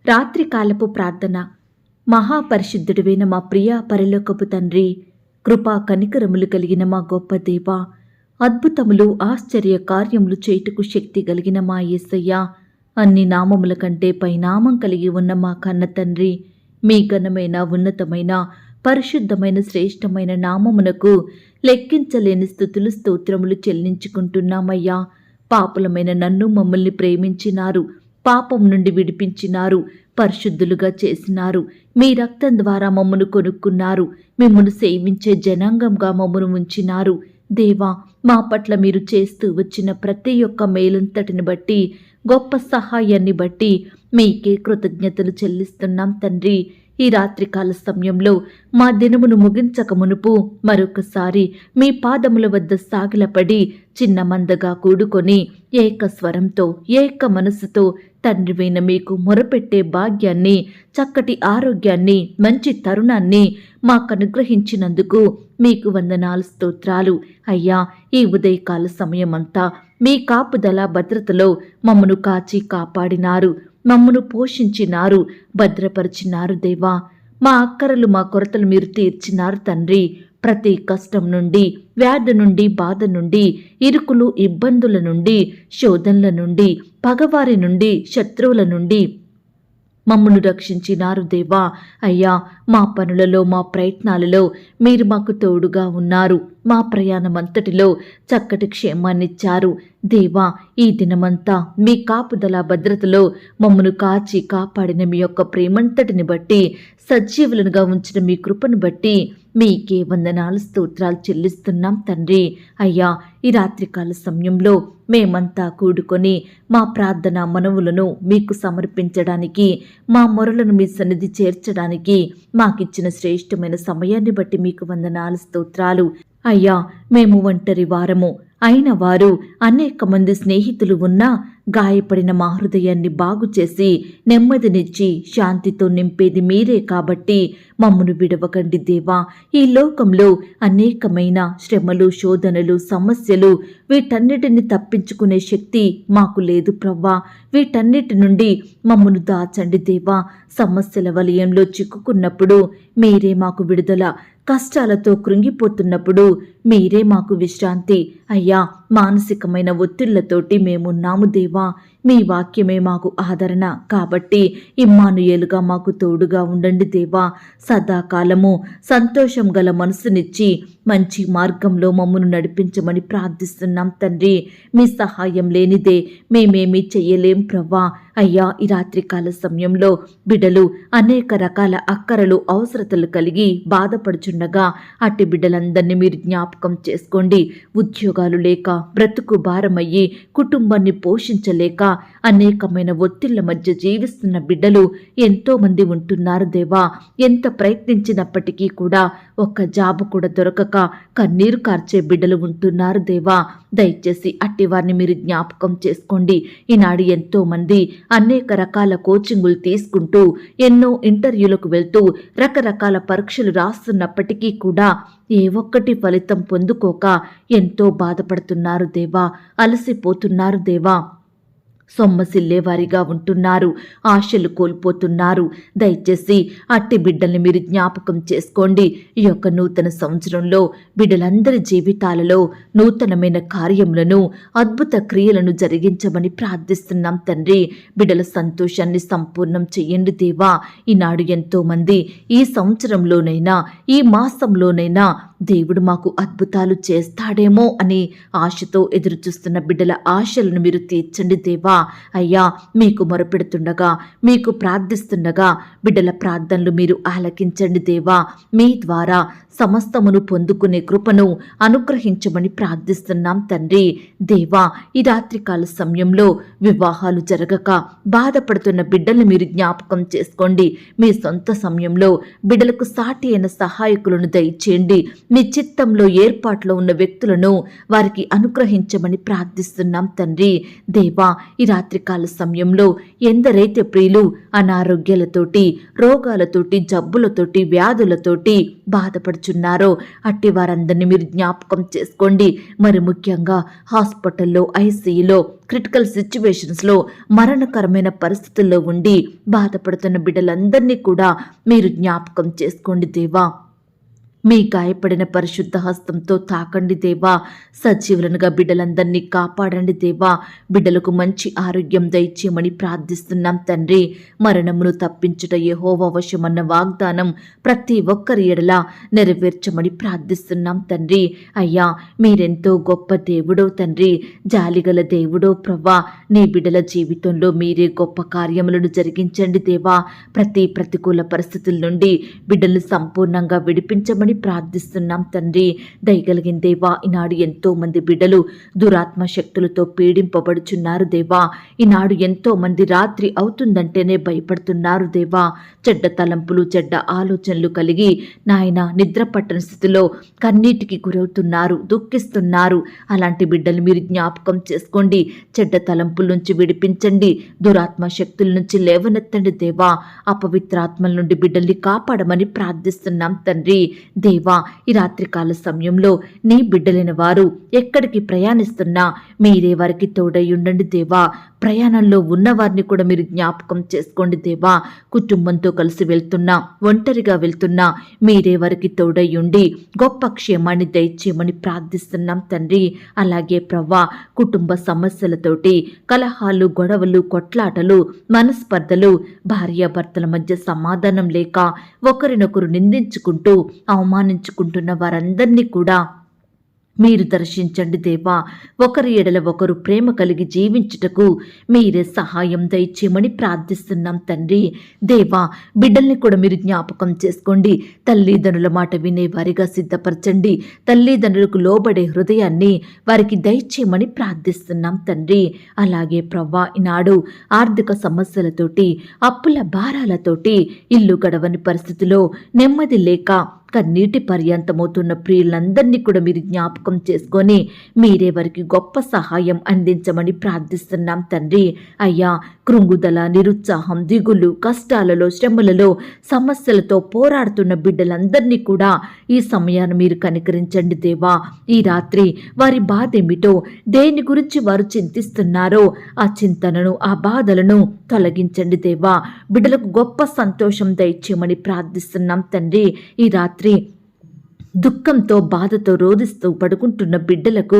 రాత్రికాలపు ప్రార్థన. మహాపరిశుద్ధుడివైన మా ప్రియ పరలోకపు తండ్రి, కృపా కనికరములు కలిగిన మా గొప్ప దేవ, అద్భుతములు ఆశ్చర్య కార్యములు చేయుటకు శక్తి కలిగిన మా యేసయ్య, అన్ని నామముల కంటే పైనామం కలిగి ఉన్న మా కన్న తండ్రి, మీ ఘనమైన ఉన్నతమైన పరిశుద్ధమైన శ్రేష్టమైన నామమునకు లెక్కించలేని స్తుతులు స్తోత్రములు చెల్లించుకుంటున్నామయ్యా. పాపులమైన నన్ను మమ్మల్ని ప్రేమించినారు, పాపం నుండి విడిపించినారు, పరిశుద్ధులుగా చేసినారు. మీ రక్తం ద్వారా మమ్మను కొనుక్కున్నారు, మిమ్మను సేవించే జనాంగంగా మమ్మను ఉంచినారు. దేవా, మా పట్ల మీరు చేస్తూ వచ్చిన ప్రతి ఒక్క మేలంతటిని బట్టి, గొప్ప సహాయాన్ని బట్టి మీకే కృతజ్ఞతలు చెల్లిస్తున్నాం తండ్రి. ఈ రాత్రికాల సమయంలో మా దినమును ముగించక మునుపు మరొకసారి మీ పాదముల వద్ద సాగిలపడి చిన్న మందగా కూడుకొని ఏక స్వరంతో ఏక మనసుతో తండ్రివైన మీకు మొరపెట్టే భాగ్యాన్ని, చక్కటి ఆరోగ్యాన్ని, మంచి తరుణాన్ని మాకు అనుగ్రహించినందుకు మీకు వందనాలు, స్తోత్రాలు. అయ్యా, ఈ ఉదయకాల సమయమంతా మీ కాపుదల భద్రతలో మమ్మను కాచి కాపాడినారు, మమ్మను పోషించినారు, భద్రపరిచినారు. దేవా, మా అక్కరలు మా కొరతలు మీరు తీర్చినారు తండ్రి. ప్రతి కష్టం నుండి, వ్యాధి నుండి, బాధ నుండి, ఇరుకులు ఇబ్బందుల నుండి, శోధనల నుండి, పగవారి నుండి, శత్రువుల నుండి మమ్మను రక్షించినారు దేవా. అయ్యా, మా పనులలో, మా ప్రయత్నాలలో మీరు మాకు తోడుగా ఉన్నారు. మా ప్రయాణమంతటిలో చక్కటి క్షేమాన్నిచ్చారు. దేవా, ఈ దినమంతా మీ కాపుదల భద్రతలో మమ్మను కాచి కాపాడిన మీ యొక్క ప్రేమంతటిని బట్టి, సజీవులుగా ఉంచిన మీ కృపను బట్టి మీకే వందనాలు, స్తోత్రాలు చెల్లిస్తున్నాం తండ్రి. అయ్యా, ఈ రాత్రికాల సమయంలో మేమంతా కూడుకొని మా ప్రార్థన మనవులను మీకు సమర్పించడానికి, మా మొరలను మీ సన్నిధి చేర్చడానికి మాకిచ్చిన శ్రేష్టమైన సమయాన్ని బట్టి మీకు వందనాలు, స్తోత్రాలు. అయ్యా, మేము ఒంటరి వారము అయిన వారు అనేక మంది స్నేహితులు ఉన్నా గాయపడిన మా హృదయాన్ని బాగు చేసి నెమ్మదినిచ్చి శాంతితో నింపేది మీరే కాబట్టి మమ్మను విడవకండి దేవా. ఈ లోకంలో అనేకమైన శ్రమలు, శోధనలు, సమస్యలు, వీటన్నిటిని తప్పించుకునే శక్తి మాకు లేదు ప్రవ్వా. వీటన్నిటి నుండి మమ్మను దాచండి దేవా. సమస్యల వలయంలో చిక్కుకున్నప్పుడు మీరే మాకు విడుదల, కష్టాలతో కృంగిపోతున్నప్పుడు మీరే మాకు విశ్రాంతి. అయ్యా, మానసికమైన ఒత్తిళ్లతోటి మేమున్నాము దేవా. మీ వాక్యమే మాకు ఆదరణ కాబట్టి ఇమ్మానుయేలుగా మాకు తోడుగా ఉండండి దేవా. సదాకాలము సంతోషం గల మనసునిచ్చి మంచి మార్గంలో మమ్మను నడిపించమని ప్రార్థిస్తున్నాం తండ్రి. మీ సహాయం లేనిదే మేమేమీ చెయ్యలేం ప్రవ్వా. అయ్యా, ఈ రాత్రికాల సమయంలో బిడ్డలు అనేక రకాల అక్కరలు, అవసరతలు కలిగి బాధపడుచుండగా అట్టి బిడ్డలందరినీ మీరు జ్ఞాపకం చేసుకోండి. ఉద్యోగాలు లేక బ్రతుకు భారమయ్యి కుటుంబాన్ని పోషించలేక అనేకమైన ఒత్తిళ్ల మధ్య జీవిస్తున్న బిడ్డలు ఎంతో మంది ఉంటున్నారు దేవా. ఎంత ప్రయత్నించినప్పటికీ కూడా ఒక్క జాబు కూడా దొరకక కన్నీరు కార్చే బిడ్డలు ఉంటున్నారు దేవా. దయచేసి అట్టి వారిని మీరు జ్ఞాపకం చేసుకోండి. ఈనాడు ఎంతో మంది అనేక రకాల కోచింగులు తీసుకుంటూ, ఎన్నో ఇంటర్వ్యూలకు వెళ్తూ, రకరకాల పరీక్షలు రాస్తున్నప్పటికీ కూడా ఏ ఒక్కటి ఫలితం పొందుకోక ఎంతో బాధపడుతున్నారు దేవా, అలసిపోతున్నారు దేవా. సొమ్మసిల్లేవారిగా ఉంటున్నారు, ఆశలు కోల్పోతున్నారు. దయచేసి అట్టి బిడ్డల్ని మీరు జ్ఞాపకం చేసుకోండి. ఈ యొక్క నూతన సంవత్సరంలో బిడ్డలందరి జీవితాలలో నూతనమైన కార్యములను, అద్భుత క్రియలను జరిగించమని ప్రార్థిస్తున్నాం తండ్రి. బిడ్డల సంతోషాన్ని సంపూర్ణం చెయ్యండి దేవా. ఈనాడు ఎంతో మంది ఈ సంవత్సరంలోనైనా, ఈ మాసంలోనైనా దేవుడు మాకు అద్భుతాలు చేస్తాడేమో అని ఆశతో ఎదురుచూస్తున్న బిడ్డల ఆశలను మీరు తీర్చండి దేవా. అయ్యా, మీకు మొరపెడుతుండగా, మీకు ప్రార్థిస్తుండగా బిడ్డల ప్రార్థనలు మీరు ఆలకించండి దేవా. మీ ద్వారా సమస్తమును పొందుకునే కృపను అనుగ్రహించమని ప్రార్థిస్తున్నాం తండ్రి. దేవా, ఈ రాత్రికాల సమయంలో వివాహాలు జరగక బాధపడుతున్న బిడ్డల్ని మీరు జ్ఞాపకం చేసుకోండి. మీ సొంత సమయంలో బిడ్డలకు సాటి అయిన సహాయకులను దయచేయండి. మీ చిత్తంలో ఏర్పాట్లో ఉన్న వ్యక్తులను వారికి అనుగ్రహించమని ప్రార్థిస్తున్నాం తండ్రి. దేవా, ఈ రాత్రికాల సమయంలో ఎందరైతే ప్రియులు అనారోగ్యాలతోటి, రోగాలతోటి, జబ్బులతోటి, వ్యాధులతోటి బాధపడుచున్నారో అట్టి వారందరినీ మీరు జ్ఞాపకం చేసుకోండి. మరి ముఖ్యంగా హాస్పిటల్లో, ఐసీయూలో, క్రిటికల్ సిచ్యువేషన్స్లో, మరణకరమైన పరిస్థితుల్లో ఉండి బాధపడుతున్న బిడ్డలందరినీ కూడా మీరు జ్ఞాపకం చేసుకోండి దేవా. మీ గాయపడిన పరిశుద్ధ హస్తంతో తాకండి దేవా. సజీవులనుగా బిడ్డలందరినీ కాపాడండి దేవా. బిడ్డలకు మంచి ఆరోగ్యం దయచేయమని ప్రార్థిస్తున్నాం తండ్రి. మరణమును తప్పించుట యెహోవా వశమన్న వాగ్దానం ప్రతి ఒక్కరి ఎడల నెరవేర్చమని ప్రార్థిస్తున్నాం తండ్రి. అయ్యా, మీరెంతో గొప్ప దేవుడో తండ్రి, జాలిగల దేవుడో ప్రభా. నీ బిడ్డల జీవితంలో మీరే గొప్ప కార్యములను జరిగించండి దేవా. ప్రతి ప్రతికూల పరిస్థితుల నుండి బిడ్డలు సంపూర్ణంగా విడిపించమని ప్రార్థిస్తున్నాం తండ్రి. దయగలిగిన దేవా, ఈనాడు ఎంతో మంది బిడ్డలు దురాత్మ శక్తులతో పీడింపబడుచున్నారు దేవా. ఈనాడు ఎంతో మంది రాత్రి అవుతుందంటేనే భయపడుతున్నారు దేవా. చెడ్డ తలంపులు, చెడ్డ ఆలోచనలు కలిగి నాయన నిద్ర పట్టని స్థితిలో కన్నీటికి గురవుతున్నారు, దుఃఖిస్తున్నారు. అలాంటి బిడ్డలు మీరు జ్ఞాపకం చేసుకోండి. చెడ్డ తలంపుల నుంచి విడిపించండి. దురాత్మ శక్తుల నుంచి లేవనెత్తండి దేవా. అపవిత్రాత్మల నుండి బిడ్డల్ని కాపాడమని ప్రార్థిస్తున్నాం తండ్రి. దేవా, ఈ రాత్రికాల సమయంలో నీ బిడ్డలైన వారు ఎక్కడికి ప్రయాణిస్తున్నా మీరే వారికి తోడై ఉండండి దేవా. ప్రయాణంలో ఉన్నవారిని కూడా మీరు జ్ఞాపకం చేసుకోండి దేవా. కుటుంబంతో కలిసి వెళ్తున్నా, ఒంటరిగా వెళ్తున్నా మీరే వారికి తోడై ఉండి గొప్ప క్షేమాన్ని దయచేయమని ప్రార్థిస్తున్నాం తండ్రి. అలాగే ప్రవ్వా, కుటుంబ సమస్యలతోటి కలహాలు, గొడవలు, కొట్లాటలు, మనస్పర్ధలు, భార్యాభర్తల మధ్య సమాధానం లేక ఒకరినొకరు నిందించుకుంటూ అవమానించుకుంటున్న వారందరినీ కూడా మీరు దర్శించండి దేవా. ఒకరి ఎడల ఒకరు ప్రేమ కలిగి జీవించుటకు మీరే సహాయం దయచేయమని ప్రార్థిస్తున్నాం తండ్రి. దేవా, బిడ్డల్ని కూడా మీరు జ్ఞాపకం చేసుకోండి. తల్లిదండ్రుల మాట వినేవారిగా సిద్ధపరచండి. తల్లిదండ్రులకు లోబడే హృదయాన్ని వారికి దయచేయమని ప్రార్థిస్తున్నాం తండ్రి. అలాగే ప్రవ్వా, ఈనాడు ఆర్థిక సమస్యలతోటి, అప్పుల భారాలతోటి ఇల్లు గడవని పరిస్థితిలో నెమ్మది లేక కన్నీటి పర్యంతమవుతున్న ప్రియులందరినీ కూడా మీరు జ్ఞాపకం చేసుకొని మీరే వారికి గొప్ప సహాయం అందించమని ప్రార్థిస్తున్నాం తండ్రి. అయ్యా, కృంగుదల, నిరుత్సాహం, దిగులు, కష్టాలలో, శ్రమలలో, సమస్యలతో పోరాడుతున్న బిడ్డలందరినీ కూడా ఈ సమయాన్ని మీరు కనికరించండి దేవా. ఈ రాత్రి వారి బాధ ఏమిటో, దేని గురించి వారు చింతిస్తున్నారో ఆ చింతనను, ఆ బాధలను తొలగించండి దేవా. బిడ్డలకు గొప్ప సంతోషం దయచేయమని ప్రార్థిస్తున్నాం తండ్రి. ఈ రాత్రి దుఃఖంతో, బాధతో రోధిస్తూ పడుకుంటున్న బిడ్డలకు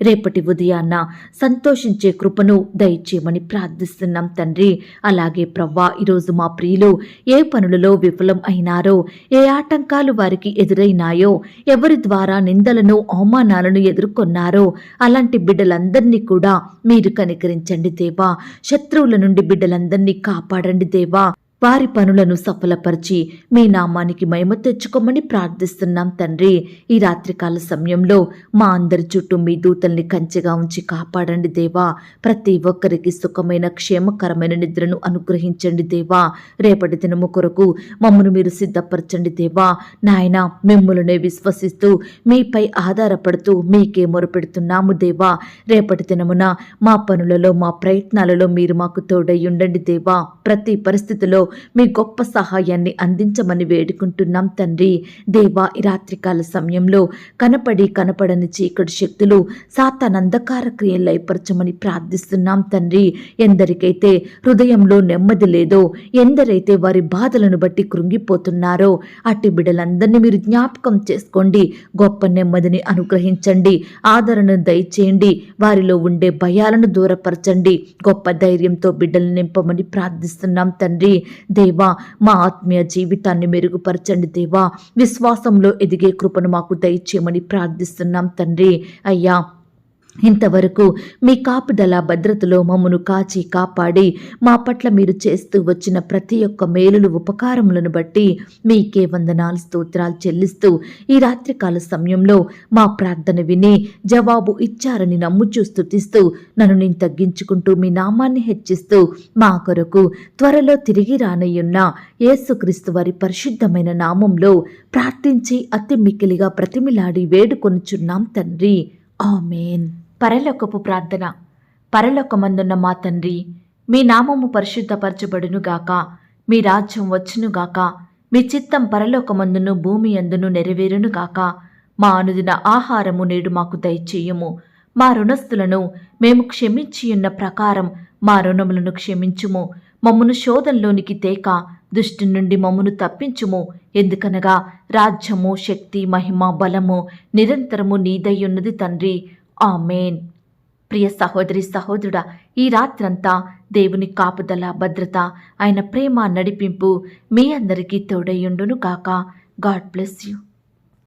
రేపటి ఉదయాన్న సంతోషించే కృపను దయచేయమని ప్రార్థిస్తున్నాం తండ్రి. అలాగే ప్రవ్వా, ఈరోజు మా ప్రియులు ఏ పనులలో విఫలం అయినారో, ఏ ఆటంకాలు వారికి ఎదురైనాయో, ఎవరి ద్వారా నిందలను, అవమానాలను ఎదుర్కొన్నారో అలాంటి బిడ్డలందరినీ కూడా మీరు కనికరించండి దేవా. శత్రువుల నుండి బిడ్డలందరినీ కాపాడండి దేవా. వారి పనులను సఫలపరిచి మీ నామానికి మహిమ తెచ్చుకోమని ప్రార్థిస్తున్నాం తండ్రి. ఈ రాత్రికాల సమయంలో మా అందరి చుట్టూ మీ దూతల్ని కంచెగా ఉంచి కాపాడండి దేవా. ప్రతి ఒక్కరికి సుఖమైన, క్షేమకరమైన నిద్రను అనుగ్రహించండి దేవా. రేపటి దినము కొరకు మమ్మను మీరు సిద్ధపరచండి దేవా. నాయన, మిమ్ములనే విశ్వసిస్తూ మీపై ఆధారపడుతూ మీకే మొరపెడుతున్నాము దేవా. రేపటి దినమున మా పనులలో, మా ప్రయత్నాలలో మీరు మాకు తోడై ఉండండి దేవా. ప్రతి పరిస్థితిలో మీ గొప్ప సహాయాన్ని అందించమని వేడుకుంటున్నాం తండ్రి. దేవా, ఈ రాత్రికాల సమయంలో కనపడని చీకటి శక్తులు, సాతాను అంధకార క్రియలు లయపరచమని ప్రార్థిస్తున్నాం తండ్రి. ఎందరికైతే హృదయంలో నెమ్మది లేదో, ఎందరైతే వారి బాధలను బట్టి కృంగిపోతున్నారో అట్టి బిడ్డలందరినీ మీరు జ్ఞాపకం చేసుకోండి. గొప్ప నెమ్మదిని అనుగ్రహించండి, ఆదరణను దయచేయండి. వారిలో ఉండే భయాలను దూరపరచండి. గొప్ప ధైర్యంతో బిడ్డలు నింపమని ప్రార్థిస్తున్నాం తండ్రి. దేవా, మా ఆత్మీయ జీవితాన్ని మెరుగుపరచండి దేవా. విశ్వాసంలో ఎదిగే కృపను మాకు దయచేయమని ప్రార్థిస్తున్నాం తండ్రి. అయ్యా, ఇంతవరకు మీ కాపుదల భద్రతలో మమ్మను కాచి కాపాడి మా పట్ల మీరు చేస్తూ వచ్చిన ప్రతి ఒక్క మేలులు ఉపకారములను బట్టి మీకే వందనాలు స్తోత్రాలు చెల్లిస్తూ ఈ రాత్రికాల సమయంలో మా ప్రార్థన విని జవాబు ఇచ్చారని నమ్ముచూ స్తుతిస్తూ నన్ను నేను తగ్గించుకుంటూ మీ నామాన్ని హెచ్చిస్తూ మా కొరకు త్వరలో తిరిగి రానయ్యున్న యేసుక్రీస్తు వారి పరిశుద్ధమైన నామంలో ప్రార్థించి అతి మిక్కిలిగా ప్రతిమిలాడి వేడుకొనుచున్నాం తండ్రి, ఆమేన్. పరలోకపు ప్రార్థన. పరలోకమందున్న మా తండ్రి, మీ నామము పరిశుద్ధపరచబడునుగాక, మీ రాజ్యం వచ్చునుగాక, మీ చిత్తం పరలోకమందును భూమి అందును నెరవేరునుగాక. మా అనుదిన ఆహారము నేడు మాకు దయచేయుము. మా రుణస్థులను మేము క్షమించియున్న ప్రకారం మా రుణములను క్షమించుము. మమ్మను శోధంలోనికి తేక దుష్టు నుండి మమ్మను తప్పించుము. ఎందుకనగా రాజ్యము, శక్తి, మహిమ, బలము నిరంతరము నీదయ్యున్నది తండ్రి, ఆమేన్. ప్రియ సహోదరి సహోదరుడా, ఈ రాత్రంతా దేవుని కాపుదల భద్రత, ఆయన ప్రేమ నడిపింపు మీ అందరికీ తోడయ్యుండును గాక. God bless you.